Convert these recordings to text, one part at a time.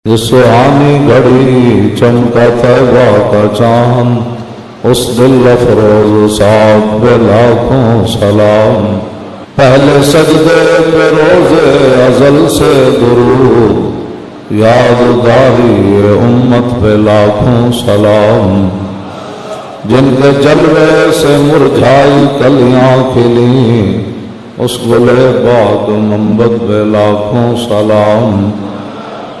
جس سہانی گھڑی چمکا طیبہ کا چاند، اس دل افروز صاحب پہ لاکھوں سلام۔ پہلے سجدے پہ روز ازل سے درود، یادگاری امت پہ لاکھوں سلام۔ جن کے جلوے سے مرجھائی کلیاں کھلی، اس گلے باد منبت پہ لاکھوں سلام۔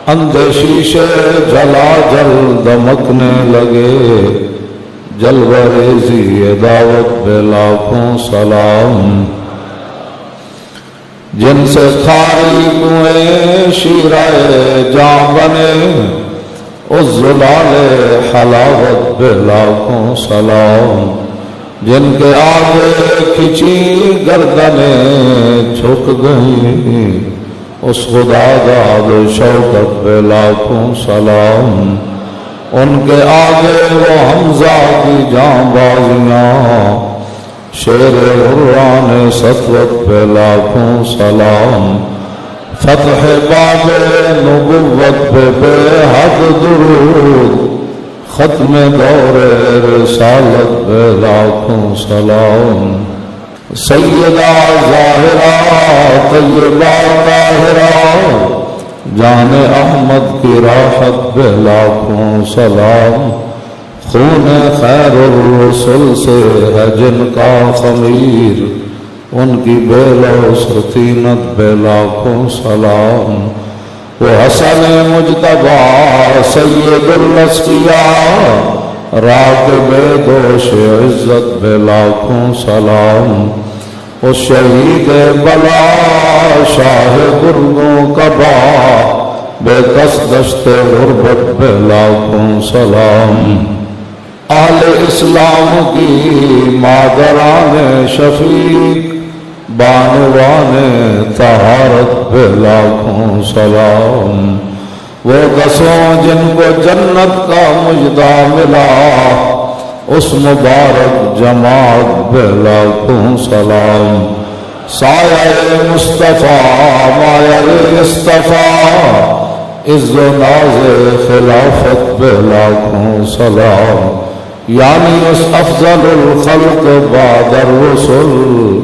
اندھے شیشے جلا جل دمکنے لگے، جلوہ ریزی دعوت پہ لاکھوں سلام۔ جن سے کھاری کنویں شیرائے جاں بنے، اس زلال حلاوت پہ لاکھوں سلام۔ جن کے آگے کھچی گردنیں جھک گئیں، اس خدا داد شوکت پہ لاکھوں سلام۔ ان کے آگے وہ حمزہ کی جاں بازیاں، شیر حران سطوت پہ لاکھوں سلام۔ فتح باب نبوت پہ بے حد درود، ختم دور رسالت پہ لاکھوں سلام۔ سیدہ ظاہرہ طیبہ طاہرہ، جان احمد کی راحت پہ لاکھوں سلام۔ خون خیر الرسل سے ہے جن کا خمیر، ان کی بے لوث طینت پہ لاکھوں سلام۔ وہ حسن مجتبیٰ سید الاسقیاء، راکب دوش عزت پہ لاکھوں سلام۔ اس شہید بلا شاہ گردوں کا با، بے کس دشت غربت پہ لاکھوں سلام۔ اہل اسلام کی مادران شفیق، بانوان طہارت پہ لاکھوں سلام۔ وہ دسوں جن کو جنت کا مجدہ ملا، اس مبارک جماعت پہ لاکھوں سلام۔ سایہ مصطفیٰ مایہ اصطفیٰ، عز و ناز خلافت پہ لاکھوں سلام۔ یعنی اس افضل الخلق بعد الرسل،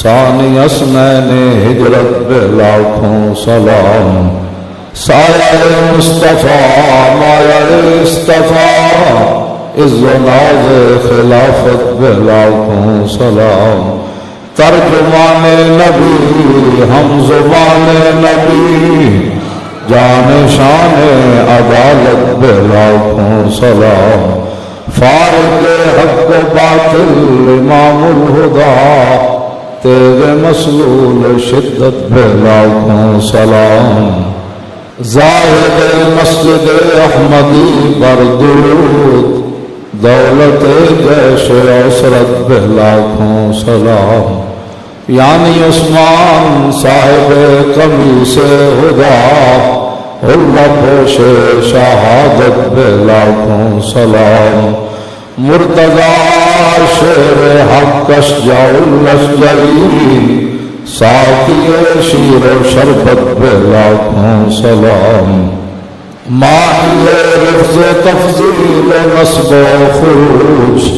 ثانی اثنین ہجرت پہ لاکھوں سلام۔ سایہ مصطفیٰ مایہ اصطفیٰ، عز و ناز خلافت پہ لاکھوں سلام۔ ترجمان نبی ہم زبان نبی، جان شان عدالت پہ لاکھوں سلام۔ فارق حق و باطل امام الہدیٰ، تیغ مسلول شدت پہ لاکھوں سلام۔ زاہد مسجد احمدی پر درود، دولت جیش عسرت پہ لاکھوں سلام۔ یعنی عثمان صاحب قمیص ہدا، حلہ پوش شہادت پہ لاکھوں سلام۔ مرتضی شیر حق اشجع الاشجعی، ساقی شیر و شربت پہ لاکھوں سلام۔ ماہی رفض تفضیل نصب و خروج،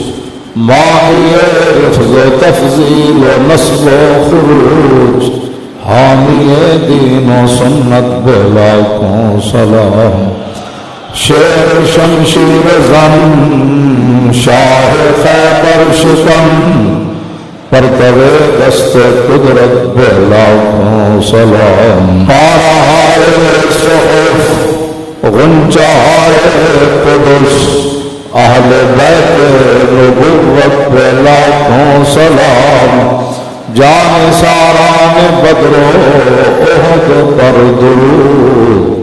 ماہی رفض تفضیل نصب و خروج، حامی دین و سنت پہ لاکھوں سلام۔ شیر شمشیر زن شاہ خیبر شکن، پرتو دست قدرت پہ لاکھوں سلام۔ پارہائے صحف غنچۂ قدس، اہل بیت نبوت پہ لاکھوں سلام۔ جان ساران بدر و احد پر درود،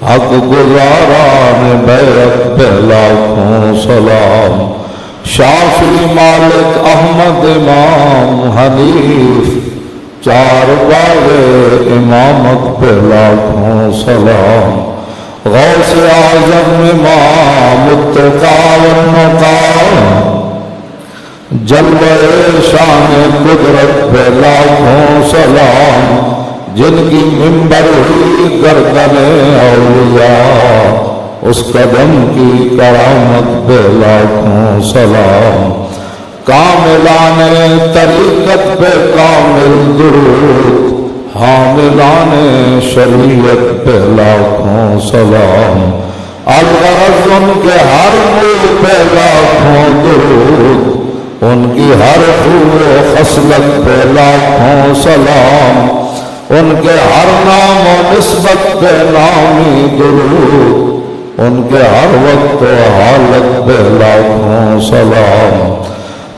حق گزاران بیعت پہ لاکھوں سلام۔ شافی مالک احمد امام حنیف، چار باغ امامت پہ لاکھوں سلام۔ غوث اعظم امام متقی والنقی، جلوہ شان قدرت پہ لاکھوں سلام۔ جن کی منبر ہوئی گردن اولیاء، اس قدم کی کرامت پہ لاکھوں سلام کاملان طریقت پہ کامل درود حاملان شریعت پہ لاکھوں سلام الغرض ان کے ہر منہ پہ لاکھوں درود ان کی ہر خوب و خصلت پہ لاکھوں سلام ان کے ہر نام و نسبت پہ نامی درود ان کے ہر وقت و حالت پہ لاکھوں سلام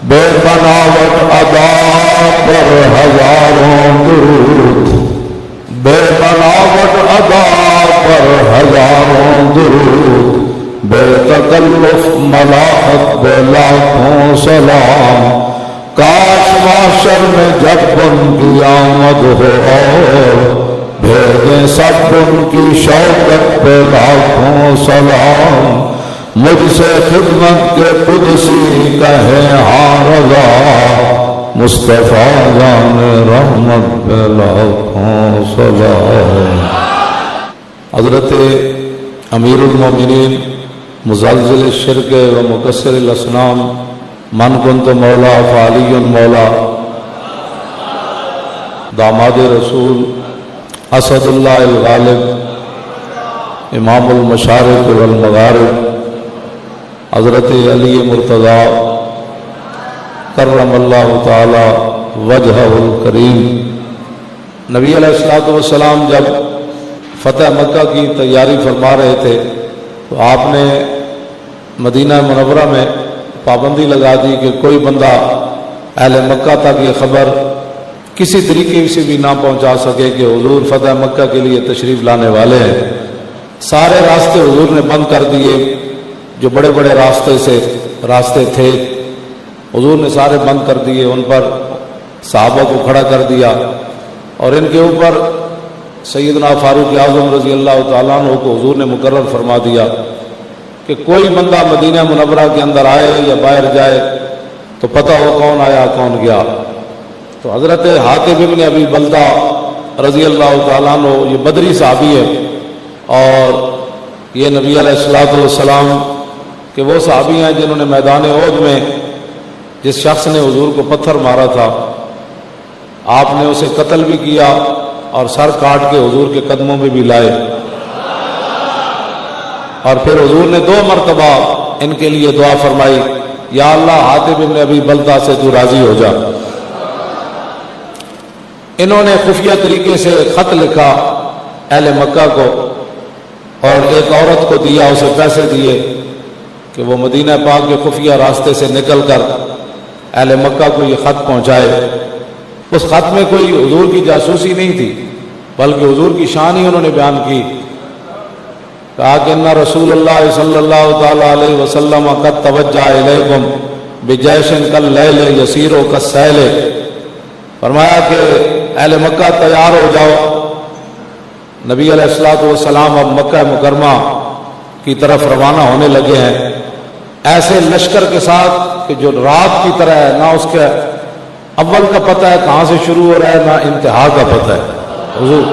بے بناوٹ ادا پر ہزاروں درود بے بناوٹ ادا پر ہزاروں درود بے تکلف ملاحت پہ لاکھوں سلام کاش معاشر میں جب ان کی آمد ہو اور بھیجیں سب ان کی شوکت پہ لاکھوں سلام مجھ سے خدمت کے قدسی کہیں ہاں رضا مصطفیٰ جان رحمت پہ لاکھوں سلام حضرت امیر المومنین مزلزل الشرک و مکسر الاسنام من کنت مولا فعلی مولا داماد رسول اسد اللہ الغالب امام المشارق والمغارب حضرت علی مرتضیٰ کرم اللہ تعالی وجہہ الکریم نبی علیہ السلام جب فتح مکہ کی تیاری فرما رہے تھے تو آپ نے مدینہ منورہ میں پابندی لگا دی کہ کوئی بندہ اہل مکہ تک یہ خبر کسی طریقے سے بھی نہ پہنچا سکے کہ حضور فتح مکہ کے لیے تشریف لانے والے ہیں سارے راستے حضور نے بند کر دیے جو بڑے بڑے راستے تھے حضور نے سارے بند کر دیے ان پر صحابہ کو کھڑا کر دیا اور ان کے اوپر سیدنا فاروق اعظم رضی اللہ تعالیٰ عنہ کو حضور نے مقرر فرما دیا کہ کوئی بندہ مدینہ منورہ کے اندر آئے یا باہر جائے تو پتہ ہو کون آیا کون گیا تو حضرت حاتب ابن ابی بلدہ رضی اللہ تعالیٰ عنہ یہ بدری صحابی ہے اور یہ نبی علیہ السلام کہ وہ صحابی ہیں جنہوں نے میدان احد میں جس شخص نے حضور کو پتھر مارا تھا آپ نے اسے قتل بھی کیا اور سر کاٹ کے حضور کے قدموں میں بھی لائے اور پھر حضور نے 2 مرتبہ ان کے لیے دعا فرمائی یا اللہ حاتب ابن ابی بلدہ سے تو راضی ہو جا انہوں نے خفیہ طریقے سے خط لکھا اہل مکہ کو اور ایک عورت کو دیا اسے پیسے دیے کہ وہ مدینہ پاک کے خفیہ راستے سے نکل کر اہل مکہ کو یہ خط پہنچائے اس خط میں کوئی حضور کی جاسوسی نہیں تھی بلکہ حضور کی شان ہی انہوں نے بیان کی کہا کہ ان رسول اللہ صلی اللہ تعالی علیہ وسلم قد توجہ الیکم بجیش کاللیل یسیر کالسیل فرمایا کہ اہل مکہ تیار ہو جاؤ نبی علیہ السلام اب مکہ مکرمہ کی طرف روانہ ہونے لگے ہیں ایسے لشکر کے ساتھ کہ جو رات کی طرح ہے نہ اس کے اول کا پتہ ہے کہاں سے شروع ہو رہا ہے نہ انتہا کا پتہ ہے حضور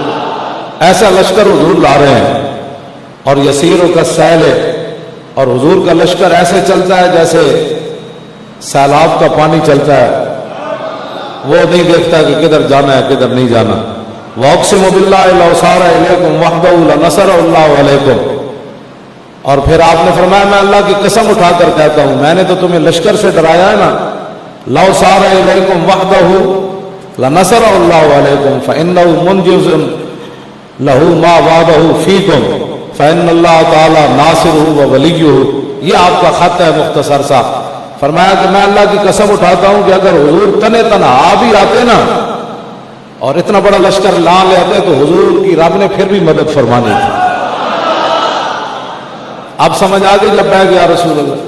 ایسا لشکر حضور لا رہے ہیں اور یسیروں کا سیل ہے اور حضور کا لشکر ایسے چلتا ہے جیسے سیلاب کا پانی چلتا ہے وہ نہیں دیکھتا کہ کدھر جانا ہے کدھر نہیں جانا وَأُقْسِمُ بِاللَّهِ لَوْ سَارَ إِلَيْكُمْ وَحْدَهُ لَنَصَرَهُ اللَّهُ عَلَيْكُمْ اور پھر آپ نے فرمایا میں اللہ کی قسم اٹھا کر کہتا ہوں میں نے تو تمہیں لشکر سے ڈرایا ہے نا لَوْ سَارَ إِلَيْكُمْ وَحْدَهُ لَنَصَرَهُ اللَّهُ عَلَيْكُمْ فَإِنَّهُ مُنْجِزٌ لَهُ مَا وَعَدَهُ فِيكُمْ فَإِنَّ اللَّهَ تَعَالَى نَاصِرُهُ وَوَلِيُّهُ یہ آپ کا خط ہے مختصر سا فرمایا کہ میں اللہ کی قسم اٹھاتا ہوں کہ اگر حضور تنے تنہا بھی آتے نا اور اتنا بڑا لشکر لا لے آتے تو حضور کی رب نے پھر بھی مدد فرمانی تھی اب سمجھ آ گئی لبیک یا رسول اللہ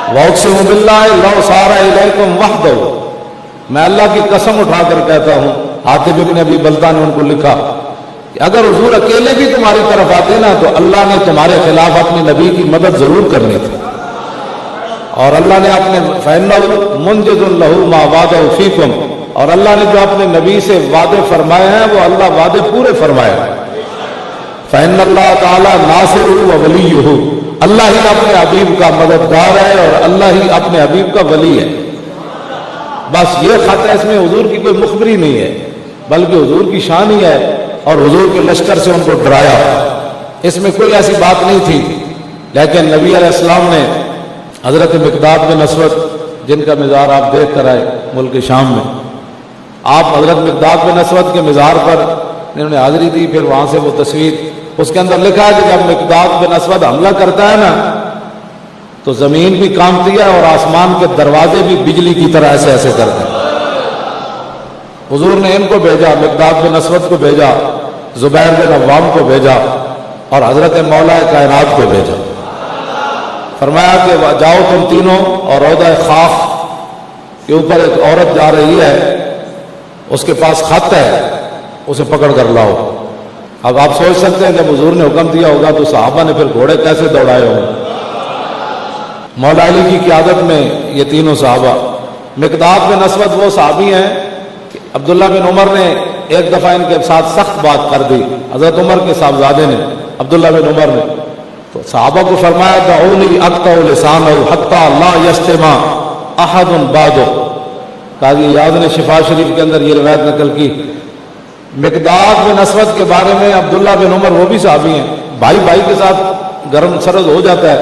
وَأُقْسِمُ بِاللَّهِ لَوْ سَارَ إِلَيْكُمْ وَحْدَهُ میں اللہ کی قسم اٹھا کر کہتا ہوں حاتب ابن ابی بلدہ نے ان کو لکھا کہ اگر حضور اکیلے بھی تمہاری طرف آتے نا تو اللہ نے تمہارے خلاف اپنے نبی کی مدد ضرور کرنی تھی اور اللہ نے اپنے فَإِنَّهُ مُنْجِزٌ لَهُ مَا وَعَدَهُ فِيكُمْ اور اللہ نے جو اپنے نبی سے وعدے فرمائے ہیں وہ اللہ وعدے پورے فرمائے فإن اللہ تعالی ناصر و ولی ہو، اللہ ہی اپنے حبیب کا مددگار ہے اور اللہ ہی اپنے حبیب کا ولی ہے۔ بس یہ خط ہے، اس میں حضور کی کوئی مخبری نہیں ہے، بلکہ حضور کی شان ہی ہے اور حضور کے لشکر سے ان کو ڈرایا، اس میں کوئی ایسی بات نہیں تھی۔ لیکن نبی علیہ السلام نے حضرت مقداد بن اسود، جن کا مزار آپ دیکھ کر آئے ملک شام میں، آپ حضرت مقداد بن اسود کے مزار پر انہوں نے حاضری دی، پھر وہاں سے وہ تصویر، اس کے اندر لکھا ہے کہ جب مقداد بن اسود حملہ کرتا ہے نا تو زمین بھی کانپتی ہے اور آسمان کے دروازے بھی بجلی کی طرح ایسے ایسے کرتے ہیں۔ حضور نے ان کو بھیجا، مقداد بن اسود کو بھیجا، زبیر بن عوام کو بھیجا اور حضرت مولا کائنات کو بھیجا۔ فرمایا کہ جاؤ تم تینوں اور روضہ خاف کے اوپر ایک عورت جا رہی ہے، اس کے پاس خط ہے، اسے پکڑ کر لاؤ۔ اب آپ سوچ سکتے ہیں جب حضور نے حکم دیا ہوگا تو صحابہ نے پھر گھوڑے کیسے دوڑائے ہوں گے۔ مولا علی کی قیادت میں یہ تینوں صحابہ، مقداد بن اسود وہ صحابی ہیں کہ عبداللہ بن عمر نے ایک دفعہ ان کے ساتھ سخت بات کر دی، حضرت عمر کے صاحبزادے نے، عبداللہ بن عمر نے، تو صحابہ کو فرمایا دعونی اقطع لسانہ حتی لا یجتمع احد بعدہ۔ قاضی یاد نے شفا شریف کے اندر یہ روایت نقل کی۔ مقداد بن اسود کے بارے میں عبداللہ بن عمر وہ بھی صحابی ہیں، بھائی بھائی کے ساتھ گرم سرد ہو جاتا ہے،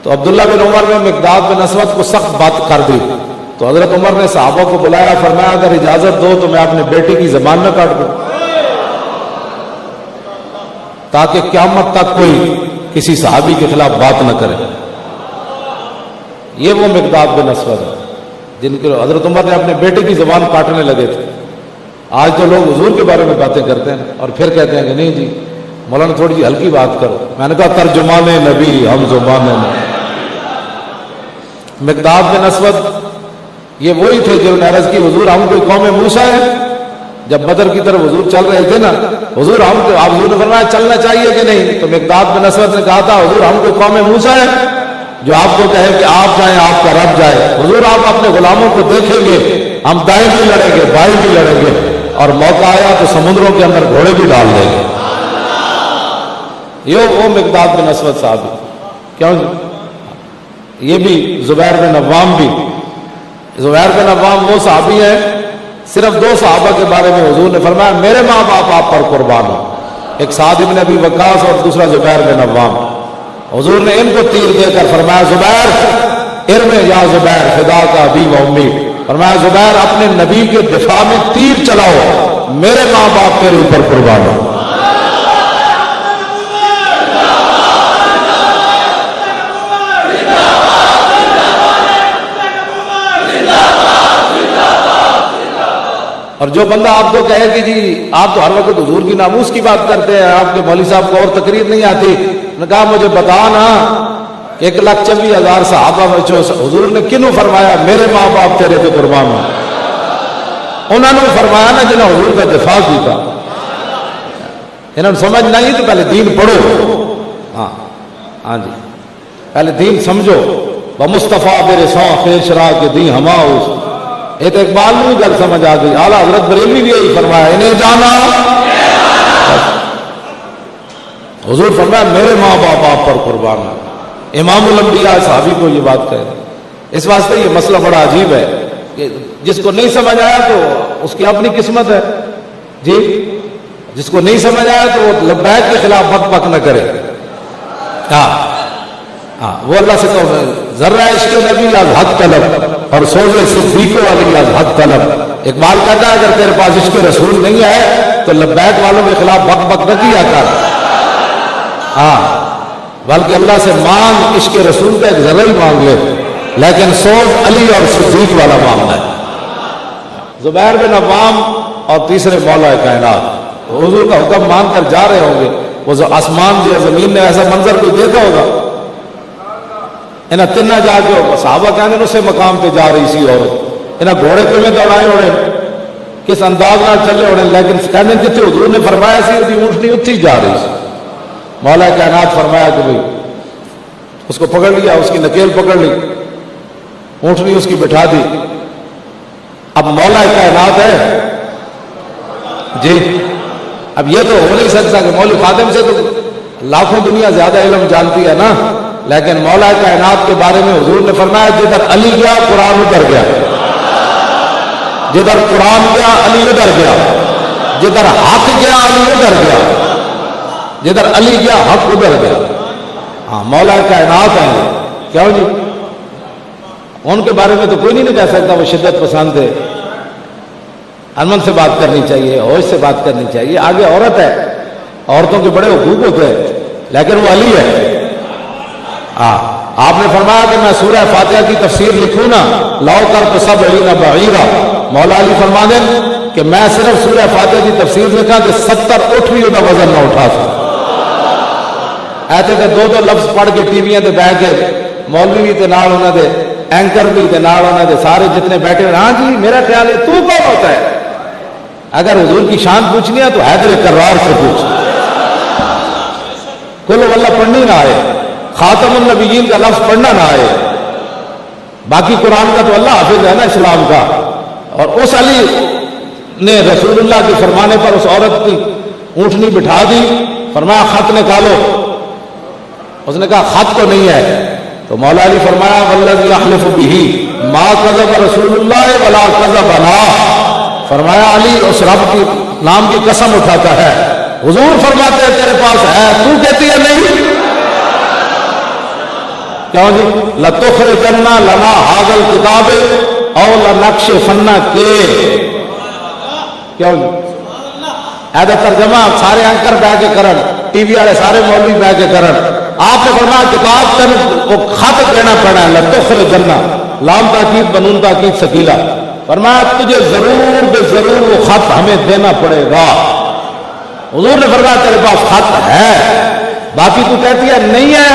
تو عبداللہ بن عمر نے مقداد بن اسود کو سخت بات کر دی، تو حضرت عمر نے صحابہ کو بلایا، فرمایا اگر اجازت دو تو میں اپنے بیٹے کی زبان نہ کاٹ دوں تاکہ قیامت تک کوئی کسی صحابی کے خلاف بات نہ کرے۔ یہ وہ مقداد بن اسود ہے جن کے حضرت عمر نے اپنے بیٹے کی زبان کاٹنے لگے تھے۔ آج تو لوگ حضور کے بارے میں باتیں کرتے ہیں اور پھر کہتے ہیں کہ نہیں جی مولانا تھوڑی سی ہلکی بات کرو۔ میں نے کہا ترجمان نبی ہم زبان نبی۔ مقداد بن اسود یہ وہی تھے جو نے عرض کی حضور ہم کوئی قوم موسیٰ ہے۔ جب بدر کی طرف حضور چل رہے تھے نا، حضور ہم آپ حضور نے فرمایا چلنا چاہیے کہ نہیں، تو مقداد بن اسود نے کہا تھا حضور ہم کوئی قوم موسیٰ ہے جو آپ کو کہے کہ آپ جائیں آپ کا رب جائے۔ حضور آپ اپنے غلاموں کو دیکھیں گے، ہم دائیں بھی لڑیں گے بائیں بھی لڑیں گے، اور موقع آیا تو سمندروں کے اندر گھوڑے بھی ڈال دیں گے۔ یہ وہ مقداد بن اسود صاحب، کیوں یہ بھی زبیر بن عوام بھی، زبیر بن عوام وہ صحابی ہیں، صرف دو صحابہ کے بارے میں حضور نے فرمایا میرے ماں باپ آپ پر قربان ہو، ایک سعد بن ابی وقاص اور دوسرا زبیر بن عوام۔ حضور نے ان کو تیر دے کر فرمایا زبیر ارمے یا زبیر فدا کا ابی و امی، فرمایا زبیر اپنے نبی کے دفاع میں تیر چلاؤ، میرے ماں باپ تیرے اوپر قربان ہو۔ اور جو بندہ آپ کو کہے کہ جی آپ تو ہر وقت حضور کی ناموس کی بات کرتے ہیں، آپ کے مولوی صاحب کو اور تقریر نہیں آتی، نے کہا مجھے بتا نا 1,24,000 صحابہ میں حضور نے کنوں فرمایا میرے ماں باپ تیرے پہ قربان ہوں؟ انہوں نے فرمایا نا جنہوں حضور کا دفاع کیا۔ انہوں نے سمجھ نہیں تو پہلے دین پڑھو، ہاں جی پہلے دین سمجھو۔ بمصطفیٰ میرے سو خیر شراء کے دی ہماؤ، یہ تو اقبال میں بھی گل سمجھ آ گئی۔ اعلیٰ حضرت بریلوی بھی یہی فرمایا انہیں جانا، حضور فرمایا میرے ماں باپ آپ پر قربان ہیں۔ امام الانبیاء صحابی کو یہ بات کہہ رہے، اس واسطے یہ مسئلہ بڑا عجیب ہے کہ جس کو نہیں سمجھ آیا تو اس کی اپنی قسمت ہے جی، جس کو نہیں سمجھ آیا تو وہ لبیک کے خلاف بک بک نہ کرے۔ ہاں وہ اللہ سے کہو ذرہ عشق نبی از حق طلب اور سوز صدیق علی از حق طلب۔ اقبال کہتا ہے اگر تیرے پاس عشق رسول نہیں ہے تو لبیک والوں کے خلاف بک بک نہ کیا کر، بلکہ اللہ سے مانگ، عشق رسول کا ایک ذرہ ہی مانگ لے، لیکن سوز علی اور صدیق والا مانگنا ہے۔ زبیر بن عوام اور تیسرے مولا کائنات حضور کا حکم مان کر جا رہے ہوں گے، وہ آسمان جو زمین نے ایسا منظر کوئی دیکھا ہوگا؟ انہیں تنہ جا کے صحابہ کہنے اسے مقام پہ جا رہی سی عورت، انہیں گھوڑے پہ میں دوڑائے ہونے کس انداز نہ چلے ہونے، لیکن کہنے جتنے حضور نے فرمایا سی اسی اونٹنی اتھی جا رہی سی۔ مولا کائنات فرمایا کہ بھئی اس کو پکڑ لیا، اس کی نکیل پکڑ لی، اونٹنی اس کی بٹھا دی۔ اب مولا کائنات ہے جی، اب یہ تو ہو نہیں سکتا کہ مولوی خادم سے تو لاکھوں دنیا زیادہ علم جانتی ہے نا، لیکن مولا کائنات کے بارے میں حضور نے فرمایا جدھر علی گیا قرآن ادھر گیا، جدھر قرآن گیا علی ادھر گیا، جدھر حق گیا علی ادھر گیا، جدھر علی گیا حق ادھر گیا۔ ہاں مولا کائنات ہیں، کیوں جی؟ ان کے بارے میں تو کوئی نہیں کہہ سکتا وہ شدت پسند ہے۔ امن سے بات کرنی چاہیے، ہوش سے بات کرنی چاہیے۔ آگے عورت ہے، عورتوں کے بڑے حقوق ہوتے ہیں، لیکن وہ علی ہے۔ آپ نے فرمایا کہ میں سورہ فاتحہ کی تفسیر لکھوں نا، لاؤ کر تو سب علی نہ بعیرہ۔ مولا علی فرما دیں کہ میں صرف سورہ فاتحہ کی تفسیر لکھا کہ 70 اٹھ بھی ہوتا وزن نہ اٹھا سکتا۔ ایسے کہ دو لفظ پڑھ کے ٹی ویاں تے بیٹھ کے مولوی بھی تے نال ہونا دے، اینکر بھی تے نال ہونا دے، سارے جتنے بیٹھے ہوئے، ہاں جی میرا خیال ہے تو کون ہوتا ہے؟ اگر حضور کی شان پوچھنی ہے تو حیدر کرار سے پوچھ، کل واللہ پڑھنی نہ آئے، خاتم النبیین کا لفظ پڑھنا نہ آئے، باقی قرآن کا تو اللہ حافظ ہے نا اسلام کا۔ اور اس علی نے رسول اللہ کے فرمانے پر اس عورت کی اونٹنی بٹھا دی، فرمایا خط نکالو۔ اس نے کہا خط تو نہیں ہے، تو مولا علی فرمایا والذی احلف بہ ما کذب رسول اللہ ولا کذبنا۔ فرمایا علی اس رب کی نام کی قسم اٹھاتا ہے، حضور فرماتے ہیں تیرے پاس ہے، تو کہتی ہے نہیں۔ کیوں جی؟ لَتُخْرِجَنَّ لَنَا هَذَا الْكِتَابَ أَوْ لَنَكْشِفَنَّ کیوں جی؟ ایسا ترجمہ سارے اینکر بہ کے کرن، ٹی وی والے سارے مولوی بہ کے کرن۔ آپ نے فرمایا کتاب تن وہ خط دینا پڑا ہے، لَتُخْرِجَنَّ، لام تاکید بنون تاکید ثقیلہ، فرمایا تجھے ضرور بے ضرور وہ خط ہمیں دینا پڑے گا۔ حضور نے فرمایا تیرے پاس خط ہے، باقی تو کہتی ہے نہیں ہے،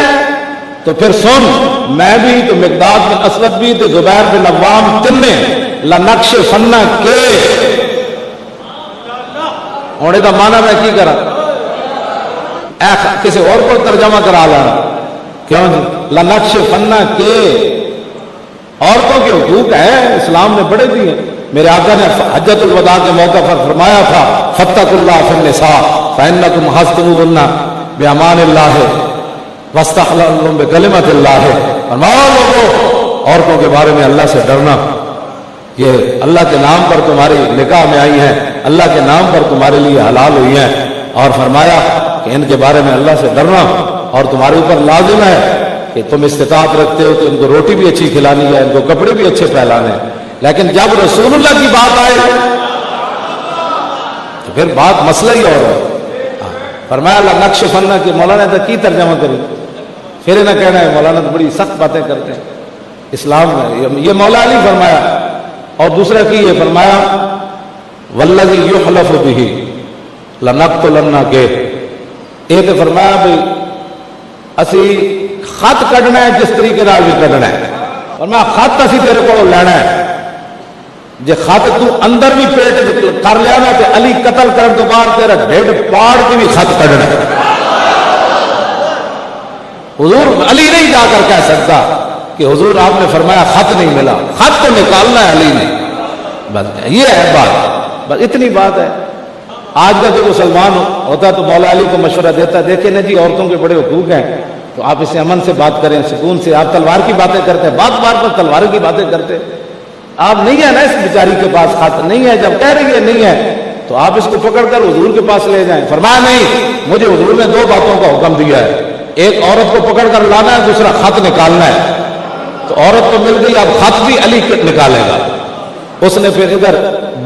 تو پھر سن، میں بھی تو مقداد بن اسود بھی تو زبیر بن عوام تنے لنکشفن کے ہونے کا معنی میں کی کرا کسی اور کو ترجمہ کرا لانا، کیوں جی؟ لنکشفن کے عورتوں کے حقوق ہیں، اسلام نے بڑے دیے۔ میرے آقا نے حجۃ الوداع کے موقع پر فرمایا تھا فاتقوا اللہ فی النساء فانکم حاصرون بامان اللہ واستحللتم بکلمۃ اللہ۔ فرمایا لوگوں عورتوں کے بارے میں اللہ سے ڈرنا، یہ اللہ کے نام پر تمہاری نکاح میں آئی ہیں، اللہ کے نام پر تمہارے لیے حلال ہوئی ہیں، اور فرمایا کہ ان کے بارے میں اللہ سے ڈرنا، اور تمہارے اوپر لازم ہے کہ تم استطاعت رکھتے ہو تو ان کو روٹی بھی اچھی کھلانی ہے، ان کو کپڑے بھی اچھے پہلانے ہیں، لیکن جب رسول اللہ کی بات آئے تو پھر بات مسئلہ ہی اور ہے۔ فرمایا لنکشفن کہ مولانا نے کی ترجمہ کری، پھر نہ کہنا ہے مولانا تو بڑی سخت باتیں کرتے ہیں اسلام میں، یہ مولا علی فرمایا۔ اور دوسرا کی یہ فرمایا والذی یحلف بہ لنقتلن کے، یہ تو فرمایا بھی اسی خط کڈنا ہے جس طریقے نال بھی کڈنا ہے، فرمایا خط اسی تیرے کو لینا ہے، جے خط تو اندر بھی پیٹ کر لیا نا تے علی قتل کرن تو بعد تیرا ڈھڈ پاڑ کے بھی خط کڈنا ہے۔ حضور علی نہیں جا کر کہہ سکتا کہ حضور آپ نے فرمایا خط نہیں ملا، خط تو نکالنا ہے علی نے، بس یہ ہے بات، بس اتنی بات ہے۔ آج کا جو مسلمان ہوتا تو مولا علی کو مشورہ دیتا، دیکھیں نا جی عورتوں کے بڑے حقوق ہیں، تو آپ اسے امن سے بات کریں، سکون سے۔ آپ تلوار کی باتیں کرتے ہیں، بات بار پر تلوار کی باتیں کرتے، آپ نہیں ہے نا اس بیچاری کے پاس خط نہیں ہے، جب کہہ رہی ہے نہیں ہے تو آپ اس کو پکڑ کر حضور کے پاس لے جائیں۔ فرمایا نہیں، مجھے حضور نے 2 باتوں کا حکم دیا ہے، ایک عورت کو پکڑ کر لانا ہے، دوسرا خط نکالنا ہے۔ تو عورت تو مل گئی، اب خط بھی علی نکالے گا۔ اس نے پھر ادھر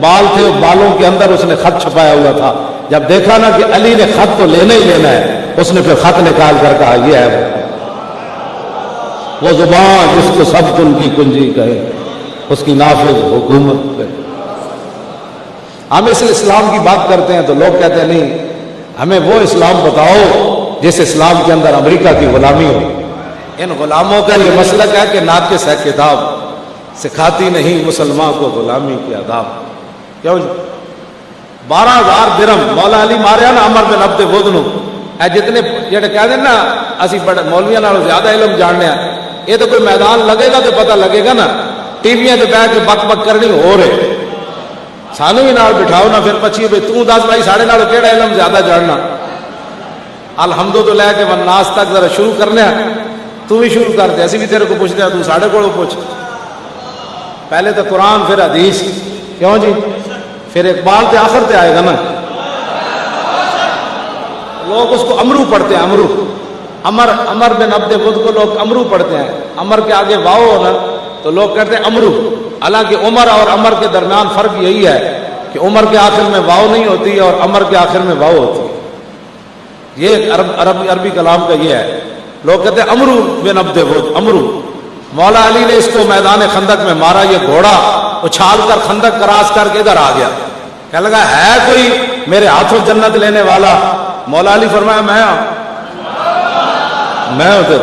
بال تھے، بالوں کے اندر اس نے خط چھپایا ہوا تھا، جب دیکھا نا کہ علی نے خط تو لینا ہی لینا ہے، اس نے پھر خط نکال کر کہا یہ ہے وہ زبان جس کو سب کن کی کنجی کہے، اس کی نافذ حکومت پہ۔ ہم اس اسلام کی بات کرتے ہیں تو لوگ کہتے ہیں نہیں، ہمیں وہ اسلام بتاؤ جس اسلام کے اندر امریکہ کی غلامی ہو۔ ان غلاموں کا یہ مسلک ہے کہ ناقص ہے کتاب، سکھاتی نہیں مسلمان کو غلامی کے آداب۔ کیوں 12,000 درہم مولا علی ماریا نا عمر بن عبد بدنو، اے جتنے جڑے کہہ دیں نا اسی بڑے مولویاں نالوں زیادہ علم جاننے ہیں، یہ تو کوئی میدان لگے گا تو پتہ لگے گا نا، ٹی ویاں تے بیٹھ کے بک بک کرنی ہو رہے، سانو بھی نال بٹھاؤ نہ پھر پچھیے بھائی تو دس بھائی ساڑھے نال کیڑا علم زیادہ جاننا. الحمد تو لے کے والناس تک ذرا شروع کرنے تو بھی شروع کر دے, اسی بھی تیرے کو پوچھتے ہیں, تو ساڑھے کو پوچھ. پہلے تو قرآن پھر حدیث, کیوں جی؟ پھر اقبال تے آخر تے آئے گا نا. لوگ اس کو امرو پڑھتے ہیں, امرو, امر بن عبد ود کو لوگ امرو پڑھتے ہیں. امر کے آگے واو ہونا تو لوگ کہتے ہیں امرو. حالانکہ عمر اور امر کے درمیان فرق یہی ہے کہ عمر کے آخر میں واو نہیں ہوتی اور امر کے آخر میں واو ہوتی ہے. یہ عربی کلام کا یہ ہے. لوگ کہتے ہیں امرو بن عبد ود, امرو. مولا علی نے اس کو میدان خندق میں مارا, یہ گھوڑا اچھال کر خندق کراس کر کے ادھر آ گیا. کہنے لگا ہے کوئی میرے ہاتھوں جنت لینے والا؟ مولا علی فرمایا میں ادھر.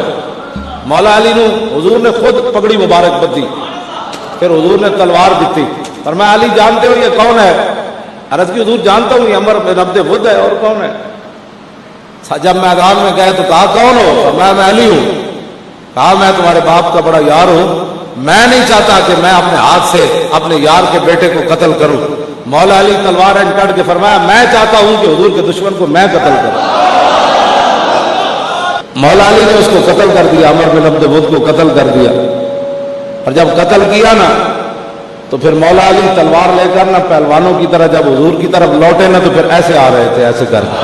مولا علی نے حضور نے خود پگڑی مبارک بدی, پھر حضور نے تلوار دیتی. فرمایا علی جانتے ہو یہ کون ہے؟ عرض کی حضور جانتا ہوں, یہ عمر بن عبد ود ہے. اور کون ہے؟ جب میدان میں گئے تو کہا کون ہو؟ فرمایا میں علی ہوں. کہا میں تمہارے باپ کا بڑا یار ہوں, میں نہیں چاہتا کہ میں اپنے ہاتھ سے اپنے یار کے بیٹے کو قتل کروں. مولا علی تلوار کٹ کے فرمایا میں چاہتا ہوں کہ حضور کے دشمن کو میں قتل کروں. مولا علی نے اس کو قتل کر دیا, عمر بن عبد ود کو قتل کر دیا. اور جب قتل کیا نا تو پھر مولا علی تلوار لے کر نا پہلوانوں کی طرح جب حضور کی طرف لوٹے نا تو پھر ایسے آ رہے تھے, ایسے کر کے,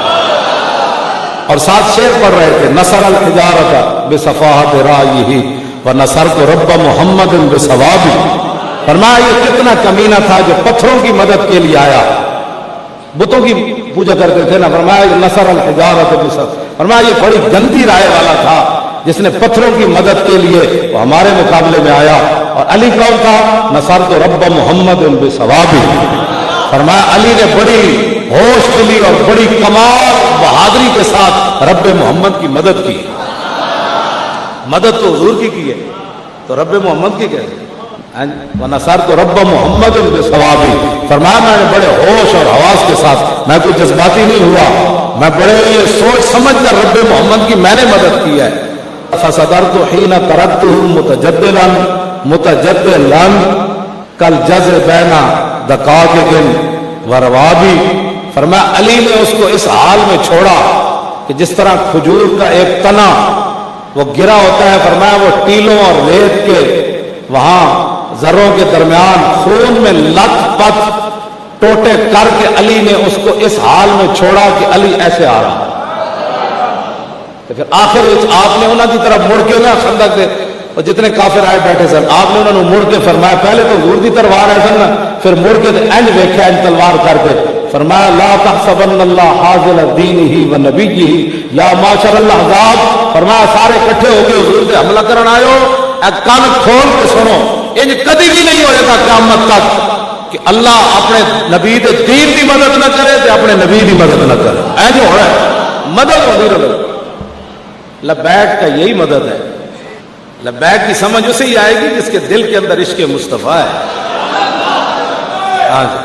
اور ساتھ شعر پڑھ رہے تھے, نصر الحجارۃ بصفاحۃ رائہ ونصرت رب محمد بثوابی. فرمایا یہ کتنا کمینہ تھا جو پتھروں کی مدد کے لیے آیا. بتوں کی پوجا کرتے تھے نا, فرمایا یہ نصر الحجارۃ بصفاحۃ. فرمایا یہ بڑی گندی رائے والا تھا جس نے پتھروں کی مدد کے لیے وہ ہمارے مقابلے میں آیا. اور علی کون تھا؟ نصرت رب محمد بثوابی. فرمایا علی نے بڑی ہوش دلی اور بڑی کمال بہادری کے ساتھ رب محمد کی مدد کی. مدد تو حضور کی ہے تو رب محمد کی کیسے؟ وَنَصَرْتُ رَبَّ مُحَمَّدٍ بِثَوَابِهِ. فرمایا میں نے بڑے ہوش اور حواس کے ساتھ, میں کوئی جذباتی نہیں ہوا, میں بڑے سوچ سمجھ کر رب محمد کی میں نے مدد کی ہے. فَصَدَرْتُ حِينَ تَرَكْتُهُ مُتَجَدِّلًا كَالْجَزْرِ بَيْنَ دَقَائِقٍ وَرَوَابِهِ. فرمایا علی نے اس کو اس حال میں چھوڑا کہ جس طرح کھجور کا ایک تنا وہ گرا ہوتا ہے. فرمایا وہ ٹیلوں اور ریت کے وہاں ذروں کے درمیان خون میں لت پت ٹوٹے کر کے علی نے اس کو اس حال میں چھوڑا کہ علی ایسے آ رہا. تو پھر آخر آپ نے انہوں کی طرف مڑ کے نا خندق دے اور جتنے کافر آئے بیٹھے سن, آپ نے انہوں نے مڑ کے فرمایا, پہلے تو حضور کی تلوار ہے سن نا, پھر مڑ کے انج ویکھیا انج تلوار کر کے فرمایا لا تحسبن اللہ حاضر دینہ و نبیہ یا معاشر الاحزاب. فرمایا سارے اکٹھے ہو کے حضور سے حملہ کرن آئے ہو, کان کھول کے سنو, انج کبھی بھی نہیں ہوئے گا قیامت تک کہ اللہ اپنے نبی دے دین کی مدد نہ کرے تے اپنے نبی کی مدد نہ کرے. اے جو ہو رہا ہے مدد ہوتی رہے. لبیک کا یہی مدد ہے. لبیک کی سمجھ اسے ہی آئے گی جس کے دل کے اندر عشق مصطفیٰ ہے. ہاں جی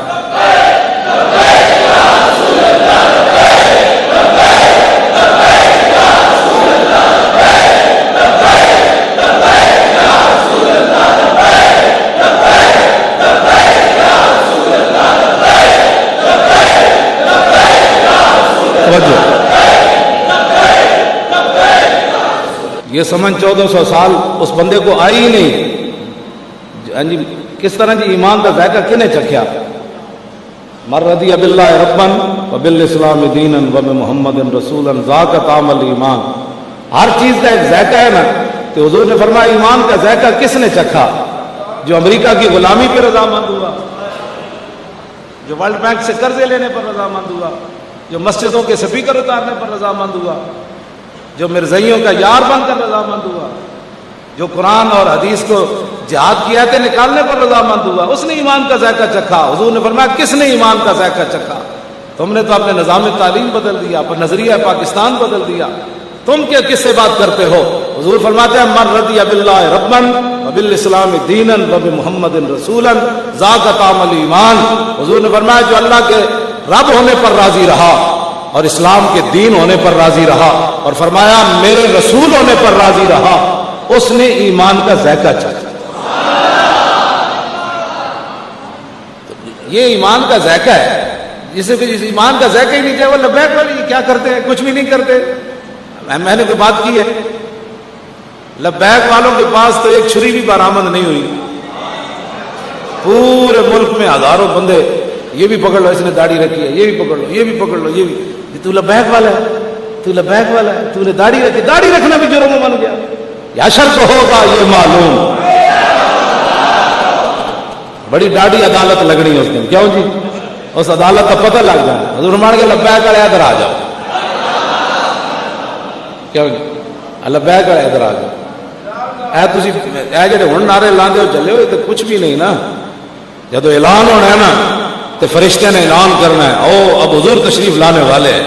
یہ سمجھ 1400 سال اس بندے کو آئی ہی نہیں. کس طرح جی ایمان کا ذائقہ کنے چکھیا؟ مر رضی باللہ ربا وبالاسلام دینا وبمحمد رسولا ذاق طعم الایمان. ہر چیز کا ایک ذائقہ ہے نا. تو حضور نے فرمایا ایمان کا ذائقہ کس نے چکھا؟ جو امریکہ کی غلامی پہ رضامند ہوا, جو ورلڈ بینک سے قرضے لینے پر رضامند ہوا, جو مسجدوں کے سپیکر اتارنے پر رضامند ہوا, جو مرزائیوں کا یار بن کر رضامند ہوا, جو قرآن اور حدیث کو جہاد کی آیتیں نکالنے پر رضامند ہوا, اس نے ایمان کا ذائقہ چکھا. حضور نے فرمایا کس نے ایمان کا ذائقہ چکھا؟ تم نے تو اپنے نظام تعلیم بدل دیا, اپنا نظریہ پاکستان بدل دیا, تم کیا کس سے بات کرتے ہو؟ حضور فرماتے ہیں من رضی باللہ ربا وبالاسلام دینا وبمحمد رسولا ذاق طعم الایمان. حضور نے فرمایا جو اللہ کے رب ہونے پر راضی رہا اور اسلام کے دین ہونے پر راضی رہا اور فرمایا میرے رسول ہونے پر راضی رہا, اس نے ایمان کا ذائقہ چکھا. یہ ایمان کا ذائقہ ہے. جسے کہ اس ایمان کا ذائقہ ہی نہیں چاہے وہ لبیک والے کیا کرتے ہیں؟ کچھ بھی نہیں کرتے. میں نے کوئی بات کی ہے؟ لبیک والوں کے پاس تو ایک چھری بھی برآمد نہیں ہوئی. پورے ملک میں ہزاروں بندے یہ بھی پکڑ لو اس نے داڑھی رکھی ہے، یہ بھی پکڑ لو، یہ بھی پکڑ لو، یہ بھی. تو لبیک والا ہے، تو لبیک والا ہے، تو نے داڑھی رکھی. داڑھی رکھنا بھی جرم بن گیا. یا شرط ہوگا یہ معلوم. بڑی ڈاڑھی عدالت لگنی ہے اس دن. کیوں جی؟ اس عدالت کا پتہ لگ جائے. حضور مان کے لبیک والے ادھر آ جاؤ. کیوں جی؟ لبیک والے ادھر آ جاؤ. اے جڑے ہن نعرے لاندے ہو چلے ہو، یہ تو کچھ بھی نہیں نا. جب اعلان ہونا ہے نا تو فرشتے نے اعلان کرنا ہے او اب حضور تشریف لانے والے ہیں.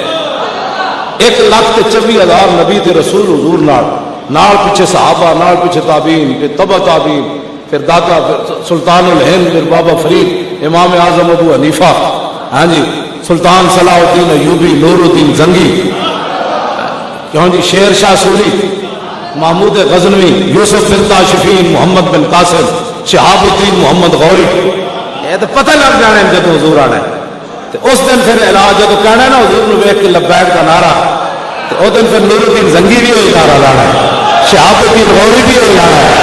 1,24,000 نبی تے رسول حضور نال پیچھے صحابہ، نال پیچھے تابعین، پھر تبع تابعین، پھر داتا سلطان الہند، پھر بابا فرید، امام اعظم ابو حنیفہ، ہاں جی سلطان صلاح الدین ایوبی، نور الدین زنگی، کیوں جی شیر شاہ سوری، محمود غزنوی، یوسف بن تاشفین، محمد بن قاسم، شہاب الدین محمد غوری. یہ تو پتہ لگ جانا ہے جب حضور آنا ہے. تو اس دن پھر علاج جب کہنا ہے نا حضور نے ویکھ کے لبیک کا نعرہ، تو اس دن پھر نور الدین زنگی بھی ہوئی نعرہ لانا ہے، شہاب الدین غوری بھی ہوئی لانا ہے.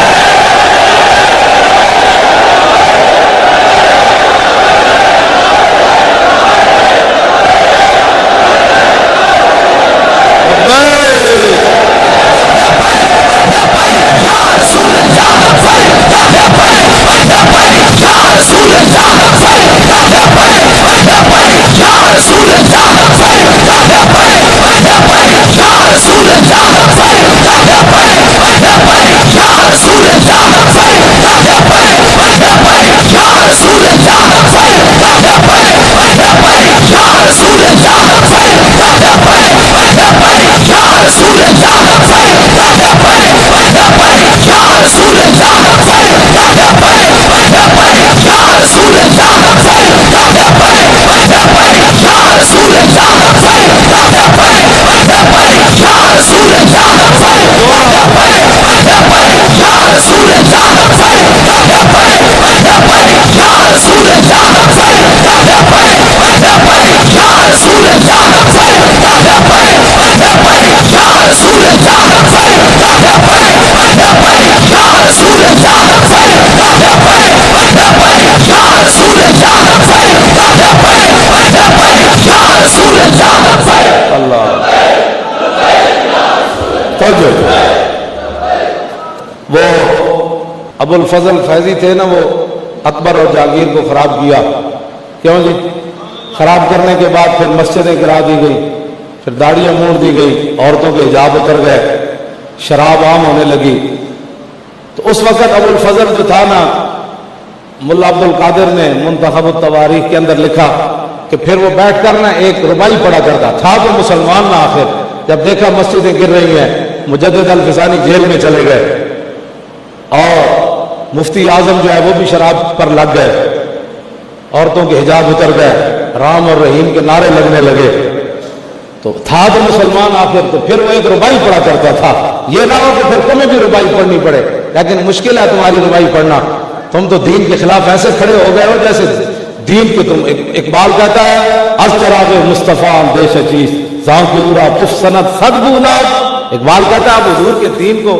وہ ابو الفضل فیضی تھے نا، وہ اکبر اور جہانگیر کو خراب کیا. کیوں جی؟ خراب کرنے کے بعد پھر مسجدیں گرا دی گئی، پھر داڑیاں موڑ دی گئی، عورتوں کے حجاب اتر گئے، شراب عام ہونے لگی. تو اس وقت ابو الفضل جو تھا نا، ملا عبد القادر نے منتخب التواریخ کے اندر لکھا کہ پھر وہ بیٹھ کر نا ایک ربائی پڑھا کرتا تھا. تو مسلمان نہ آخر جب دیکھا مسجدیں گر رہی ہیں، مجدد الفسانی جیل میں چلے گئے اور مفتی اعظم جو ہے وہ بھی شراب پر لگ گئے، عورتوں کے حجاب اتر گئے، رام اور رحیم کے نعرے لگنے لگے. تو تھا تو مسلمان آخر، تو پھر وہ ایک ربائی پڑھا کرتا تھا. یہ نہ ہو کہ پھر تمہیں بھی ربائی پڑھنی پڑے، لیکن مشکل ہے تمہاری ربائی پڑھنا. تم تو دین کے خلاف ایسے کھڑے ہو گئے ہو جیسے دین کے تم. اقبال کہتا ہے از چراغ مصطفیٰ دیش چیز ذاکرہ پف سند صد بولاد. اقبال کہتا ہے اب حضور کے دین کو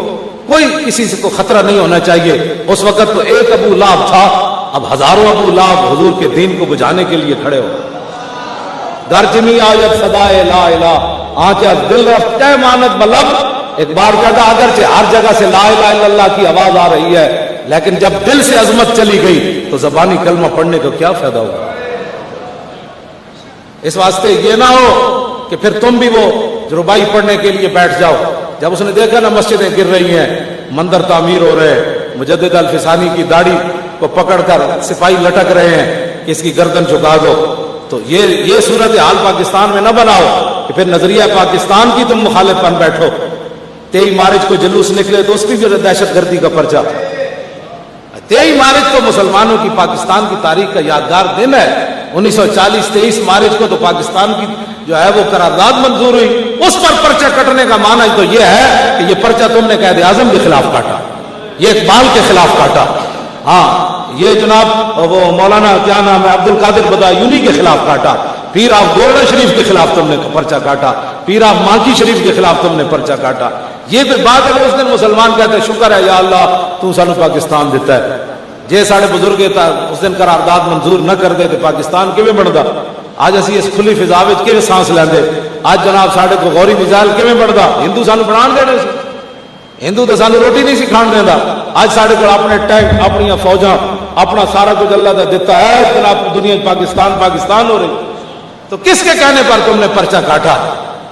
کوئی کسی سے کو خطرہ نہیں ہونا چاہیے. اس وقت تو ایک ابو لہب تھا، اب ہزاروں ابو لہب حضور کے دین کو بجانے کے لیے کھڑے ہو. گرجمی آیت صدائے لا الہ آنچہ دل رفتے مانت بلب. اقبال کہتا اگرچہ ہر جگہ سے لا الہ الا اللہ کی آواز آ رہی ہے، لیکن جب دل سے عظمت چلی گئی تو زبانی کلمہ پڑھنے کا کیا فائدہ ہوگا. اس واسطے یہ نہ ہو کہ پھر تم بھی وہ ربائی پڑھنے کے لیے بیٹھ جاؤ. جب اس نے دیکھا نا مسجدیں گر رہی ہیں، مندر تعمیر ہو رہے ہیں، مجدد الفسانی کی داڑھی کو پکڑ کر سپاہی لٹک رہے ہیں کہ اس کی گردن جھکا دو، تو یہ صورت حال پاکستان میں نہ بناؤ کہ پھر نظریہ پاکستان کی تم مخالف بن بیٹھو. 23 مارچ کو جلوس نکلے تو اس کی بھی دہشت گردی کا پرچہ. 23 مارچ کو مسلمانوں کی پاکستان کی تاریخ کا یادگار دن ہے. 1940 23 مارچ کو تو پاکستان کی جو ہے وہ قرارداد منظور ہوئی. اس پر پرچہ کٹنے کا معنی تو یہ ہے کہ یہ پرچہ تم نے قائد اعظم کے خلاف کاٹا، یہ اقبال کے خلاف کاٹا. ہاں یہ جناب وہ مولانا کیا نام ہے عبد القادر بدایونی کے خلاف کاٹا، پیر آف گولڈن شریف کے خلاف تم نے پرچہ کاٹا، پیر آف مانکی شریف کے خلاف تم نے پرچہ کاٹا. یہ پھر بات ہے اس دن مسلمان کہتے ہیں شکر ہے یا اللہ تو سانو پاکستان دیتا ہے. جے ساڑے بزرگ اس دن قرارداد منظور نہ کر دے تو پاکستان کیویں بندا؟ آج اسی اس کھلی فضا وچ کیویں سانس لیندے؟ آج جناب ساڑے کو غوری میزائل کیویں بندا؟ ہندو سانو بنان دینے سی؟ ہندو تو سانو روٹی نہیں سی کھان دیندا. آج ساڑے کو اپنے ٹینک، اپنی فوجاں، اپنا سارا کچھ اللہ نے دیتا ہے. جناب دنیا پاکستان پاکستان ہو رہی. تو کس کے کہنے پر تم نے پرچہ کاٹا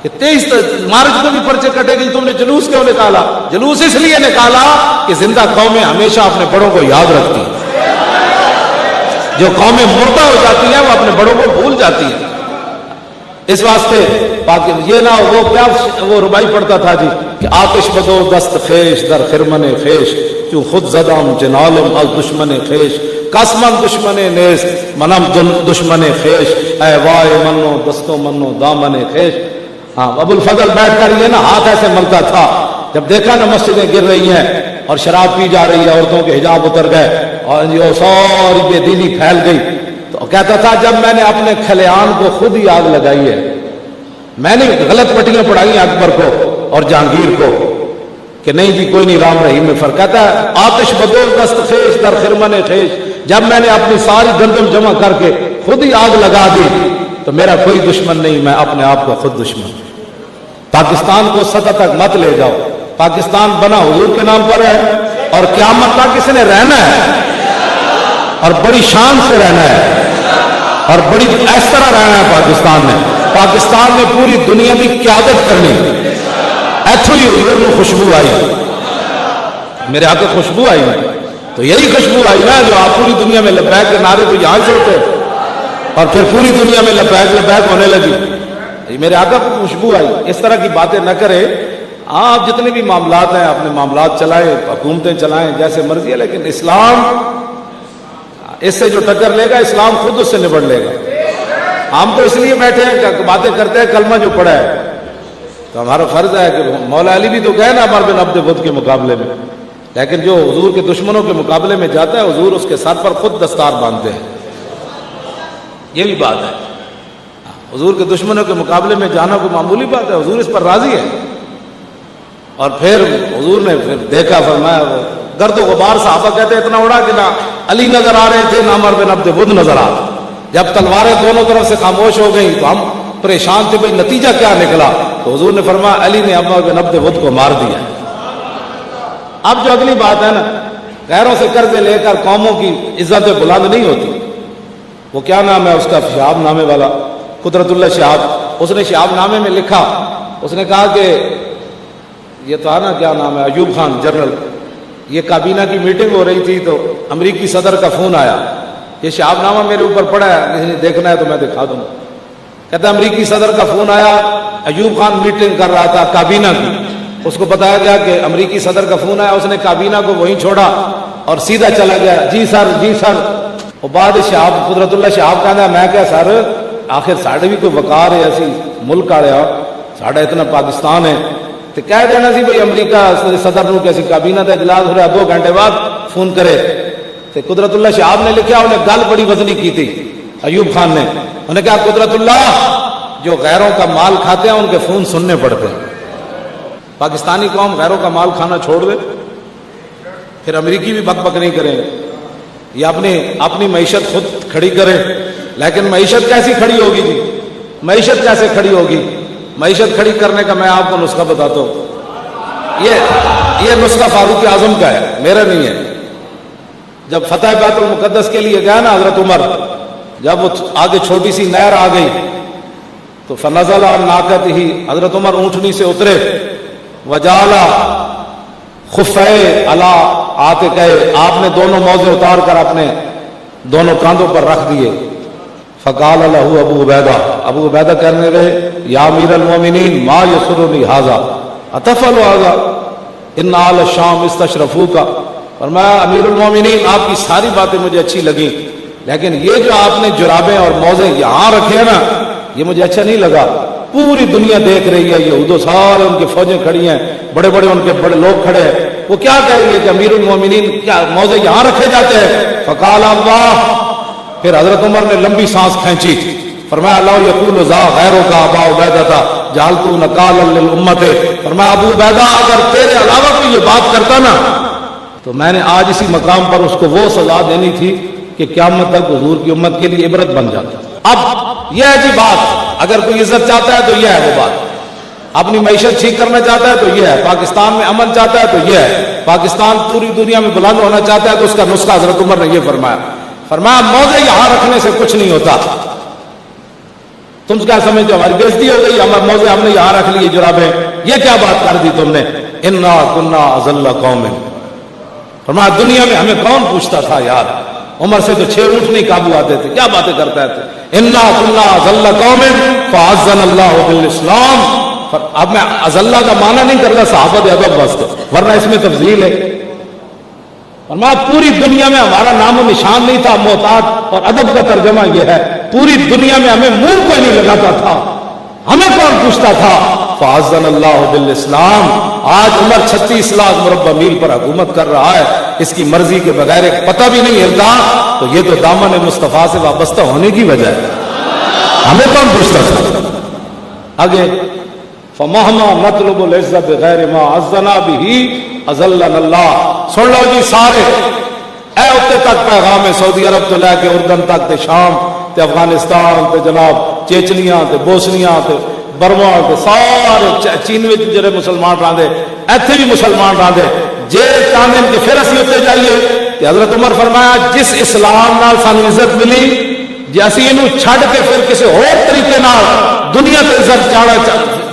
کہ 23 مارچ کو بھی پرچے کٹے گی؟ تم نے جلوس کیوں نکالا؟ جلوس اس لیے نکالا کہ زندہ قومیں ہمیشہ اپنے بڑوں کو یاد رکھتی ہیں. جو قومیں مردہ ہو جاتی ہیں وہ اپنے بڑوں کو بھول جاتی ہیں. اس واسطے یہ نہ وہ ربائی پڑھتا تھا جی کہ آتش بدو دست خیش در خرمن خیش کیوں خود زدم جنالم از دشمن خیش قسمن دشمن نیست منم دشمن خیش اے وائے منو دستو منو دامن خیش. ہاں ابو الفضل بیٹھ کر یہ نا ہاتھ ایسے ملتا تھا جب دیکھا نا مسجدیں گر رہی ہیں اور شراب پی جا رہی ہے، عورتوں کے حجاب اتر گئے اور یہ ساری بے دینی پھیل گئی، تو کہتا تھا جب میں نے اپنے کھلیان کو خود ہی آگ لگائی ہے، میں نے غلط پٹیاں پڑھائی ہیں اکبر کو اور جہانگیر کو کہ نہیں جی کوئی نہیں رام رحیم میں فرق. کہتا ہے آتش بدو دست خیش در خرمن خیش، جب میں نے اپنی ساری گندم جمع کر کے خود ہی آگ لگا دی تو میرا کوئی دشمن نہیں، میں اپنے آپ کو خود دشمن. پاکستان کو سطح تک مت لے جاؤ. پاکستان بنا حضور کے نام پر ہے اور قیامت تک کس نے رہنا ہے اور بڑی شان سے رہنا ہے اور بڑی اس طرح رہنا ہے. پاکستان میں پوری دنیا کی قیادت کرنی. ایتھو ہی حضور میں خوشبو آئی، میرے آقا خوشبو آئی تو یہی خوشبو آئی نا جو آپ پوری دنیا میں لبیک کے نعرے تو یہاں سے ہوتے اور پھر پوری دنیا میں لبیک ہونے لگی. میرے آقا کو خوشبو آئی. اس طرح کی باتیں نہ کرے. آپ جتنے بھی معاملات ہیں اپنے معاملات چلائیں، حکومتیں چلائیں جیسے مرضی ہے، لیکن اسلام اس سے جو ٹکر لے گا اسلام خود اس سے نبڑ لے گا. ہم تو اس لیے بیٹھے ہیں باتیں کرتے ہیں کلمہ جو پڑھا ہے تو ہمارا فرض ہے کہ مولا علی بھی تو گئے نا عمر بن عبد بدھ کے مقابلے میں، لیکن جو حضور کے دشمنوں کے مقابلے میں جاتا ہے حضور اس کے سر پر خود دستار باندھتے ہیں. یہ بھی بات ہے. حضور کے دشمنوں کے مقابلے میں جانا کوئی معمولی بات ہے، حضور اس پر راضی ہے. اور پھر حضور نے پھر دیکھا، فرمایا گرد و غبار صحابہ کہتے اتنا اڑا کہ نہ علی نظر آ رہے تھے نہ عمر بن عبد بدھ نظر آ رہے. جب تلواریں دونوں طرف سے خاموش ہو گئیں تو ہم پریشان تھے بھئی نتیجہ کیا نکلا. تو حضور نے فرمایا علی نے عمر بن عبد بدھ کو مار دیا. اب جو اگلی بات ہے نا، غیروں سے قرضے لے کر قوموں کی عزت بلند نہیں ہوتی. وہ کیا نام ہے اس کا، شہاب نامے والا قدرت اللہ شہاب، اس نے شہاب نامے میں لکھا، اس نے کہا کہ یہ تو نا کیا نام ہے ایوب خان جنرل، یہ کابینہ کی میٹنگ ہو رہی تھی تو امریکی صدر کا فون آیا. یہ شہاب نامہ میرے اوپر پڑا ہے، کسی نے دیکھنا ہے تو میں دکھا دوں. کہتا امریکی صدر کا فون آیا، ایوب خان میٹنگ کر رہا تھا کابینہ کی. اس کو بتایا گیا کہ امریکی صدر کا فون آیا. اس نے کابینہ کو وہیں چھوڑا اور سیدھا چلا گیا. جی سر جی سر. اور بعد شہاب قدرت اللہ شہاب کہنا میں کیا سر آخر ساڑھے بھی کوئی وقار ہے اسی ملک آ رہا ساڑھا اتنا پاکستان ہے تو کہہ دینا سی بھئی امریکہ صدر نو کیسی کابینہ کا اجلاس ہو رہا ہے 2 گھنٹے بعد فون کرے. تو قدرت اللہ شہاب نے لکھا، انہیں گل بڑی وزنی کی تھی ایوب خان نے. انہیں کہا قدرت اللہ جو غیروں کا مال کھاتے ہیں ان کے فون سننے پڑتے ہیں. پاکستانی قوم غیروں کا مال کھانا چھوڑ دے پھر امریکی بھی بک بک نہیں کریں گے. یہ اپنی معیشت خود کھڑی کرے. لیکن معیشت کیسی کھڑی ہوگی جی؟ معیشت کیسے کھڑی ہوگی؟ معیشت کھڑی کرنے کا میں آپ کو نسخہ بتاتا ہوں. یہ نسخہ فاروق اعظم کا ہے، میرا نہیں ہے. جب فتح بیت المقدس کے لیے گیا نا حضرت عمر، جب وہ آگے چھوٹی سی نہر آ گئی تو فنزل عن ناقتہ، حضرت عمر اونٹنی سے اترے، وجعل خفیہ علی عاتقہ، آپ نے دونوں موزے اتار کر اپنے دونوں کاندھوں پر رکھ دیے. فقال له ابو عبیدہ کہنے لگے یا امیر المومنین ما یسرنی ھذا اتفعل ھذا ان آل الشام استشرفوک. فرمایا امیر المومنین آپ کی ساری باتیں مجھے اچھی لگیں، لیکن یہ جو آپ نے جرابیں اور موزے یہاں رکھے ہیں نا یہ مجھے اچھا نہیں لگا. پوری دنیا دیکھ رہی ہے، یہود و سارے ان کی فوجیں کھڑی ہیں، بڑے بڑے ان کے بڑے لوگ کھڑے ہیں، وہ کیا کہہ رہی ہے کہ امیر المومنین کیا موضع یہاں رکھے جاتے ہیں؟ فقال اللہ، پھر حضرت عمر نے لمبی سانس کھینچی، فرمایا اللہ یقول ذا غیروں کا ابا عبیدہ تھا جعلتو نکالا للامت، فرمایا ابو عبیدہ اگر تیرے علاوہ کوئی یہ بات کرتا نا تو میں نے آج اسی مقام پر اس کو وہ سزا دینی تھی کہ قیامت تک حضور کی امت کے لیے عبرت بن جاتا۔ اب یہ ہے جی بات، اگر کوئی عزت چاہتا ہے تو یہ ہے وہ بات، اپنی معیشت ٹھیک کرنا چاہتا ہے تو یہ ہے، پاکستان میں امن چاہتا ہے تو یہ ہے، پاکستان پوری دنیا میں بلند ہونا چاہتا ہے تو اس کا نسخہ حضرت عمر نے یہ فرمایا موضع یہاں رکھنے سے کچھ نہیں ہوتا۔ تم کیا سمجھتے ہو ہماری بےزتی ہو گئی، ہمارا موضع ہم نے یہاں رکھ لی جرابیں، یہ کیا بات کر دی تم نے؟ انا کنا اذل قوم، فرمایا دنیا میں ہمیں کون پوچھتا تھا یار، عمر سے تو 6 اونٹ نہیں قابو آتے تھے، کیا باتیں کرتا ہے؟ انا کنا اذل قوم فاعزنا اللہ بالاسلام۔ اب میں اذلہ کا معنی نہیں کرتا صحابت ادب واسطے، ورنہ اس میں تفضیل ہے۔ فرمایا پوری دنیا میں ہمارا نام و نشان نہیں تھا، محتاط اور ادب کا ترجمہ یہ ہے پوری دنیا میں ہمیں منہ کوئی نہیں لگاتا تھا، ہمیں کون پوچھتا تھا؟ فاعزنا اللہ بالاسلام۔ آج عمر 36 لاکھ مربع میل پر حکومت کر رہا ہے، اس کی مرضی کے بغیر ایک پتہ بھی نہیں ہلتا، تو یہ تو دامن مصطفیٰ سے وابستہ ہونے کی وجہ ہے، ہمیں کون پوچھتا تھا؟ آگے فَمَهْمَا نَطْلُبُ الْعِزَّةَ بِغَيْرِ مَا عَزَّنَا بِهِ أَذَلَّنَا اللَّهُ۔ سن لو جی سارے، اے اتنے تک پیغام ہے سعودی عرب تو لے کے اردن تک تے شام تے افغانستان تے جناب چیچنیاں تے بوسنیاں تے برما تے سارے چین وچ جڑے مسلمان رہندے ایتھے بھی مسلمان رہندے جے چاہندے کہ پھر اسی اتنے جائیے تے حضرت عمر فرمایا جس اسلام نال سانو عزت ملی جے اسی اینو چھڈ کے پھر کسی اور طریقے نال دنیا تے عزت چاہنا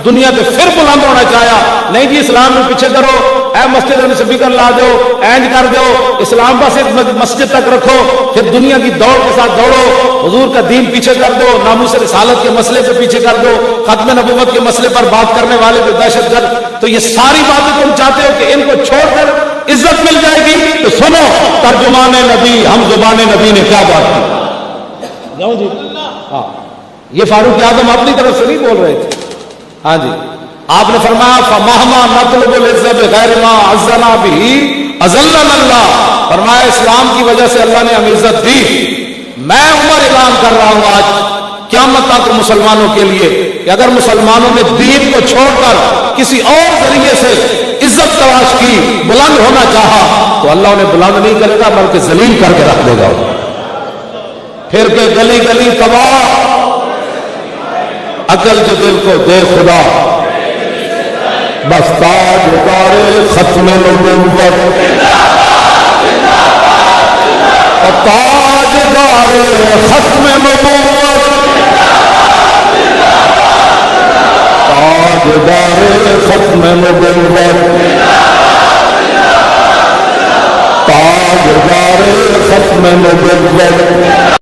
دنیا تے پھر بلند ہونا چاہیا، نہیں جی اسلام میں پیچھے کرو، اے مسجد میں سپیکر لا دو، اینج کر دو، اسلام بس ایک مسجد تک رکھو، پھر دنیا کی دوڑ کے ساتھ دوڑو، حضور کا دین پیچھے کر دو، ناموس رسالت کے مسئلے پہ پیچھے کر دو، ختم نبوت کے مسئلے پر بات کرنے والے پہ دہشت گرد، تو یہ ساری باتیں تم چاہتے ہو کہ ان کو چھوڑ کر عزت مل جائے گی؟ تو سنو ترجمان نبی ہم زبان نبی نے کیا بات کی؟ جاؤں جی ہاں، یہ فاروق اعظم اپنی طرف سے نہیں بول رہے تھے، ہاں جی آپ نے فرمایا فَمَهْمَا نَطْلُبُ الْعِزَّةَ بِغَيْرِ مَا عَزَّنَا بِهِ أَذَلَّنَا اللَّهُ۔ فرمایا اسلام کی وجہ سے اللہ نے ہمیں عزت دی۔ میں عمر اعلان کر رہا ہوں آج قیامت تک مسلمانوں کے لیے کہ اگر مسلمانوں نے دین کو چھوڑ کر کسی اور ذریعے سے عزت تلاش کی، بلند ہونا چاہا، تو اللہ انہیں بلند نہیں کرے گا بلکہ ذلیل کر کے رکھ دے گا۔ پھر کے گلی گلی تباہ، عقل جو دل کو دے خدا، بس تاج اتارے ختم نبوت، تاج اتارے ختم نبوت، تاج اتارے ختم نبوت، تاج اتارے ختم نبوت۔